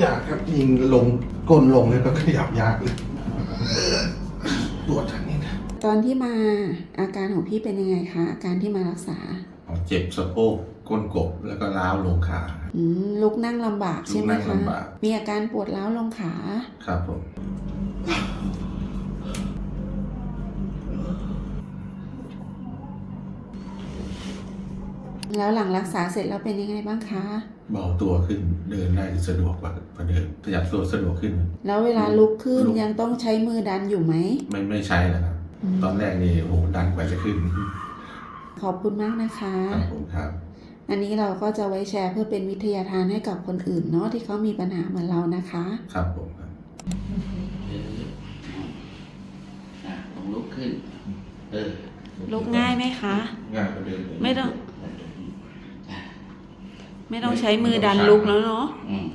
ยากครับยิงลงก้นลงแล้วก็ขยับยากเลยปวดทางนี้นะ ตอนที่มาอาการของพี่เป็นยังไงคะอาการที่มารักษา เจ็บสะโพกก้นกบแล้วก็ร้าวลงขา ลุกนั่งลำบากใช่ไหม ลุกนั่ คะ งลำบาก มีอาการปวดร้าวลงขา ครับผม แล้วหลังรักษาเสร็จแล้วเป็นยังไงบ้างคะ เบาตัวขึ้นเดินได้สะดวกกว่าเดิมขยับตัวสะดวกขึ้น แล้วเวลาลุกขึ้น ลุก ยังต้องใช้มือดันอยู่ไหม ไม่ใช้แล้วครับตอนแรกนี่โอ้โหดันกว่าจะขึ้น ขอบคุณมากนะคะ ครับผมครับ อันนี้เราก็จะไว้แชร์เพื่อเป็นวิทยาทานให้กับคนอื่นเนาะที่เขามีปัญหาเหมือนเรานะคะ ครับผมครับ ต้องลุกขึ้น ลุกง่ายไหมคะ ง่ายกว่าเดิมเลย ไม่ต้องใช้มือดันลุกแล้วเนาะ อืม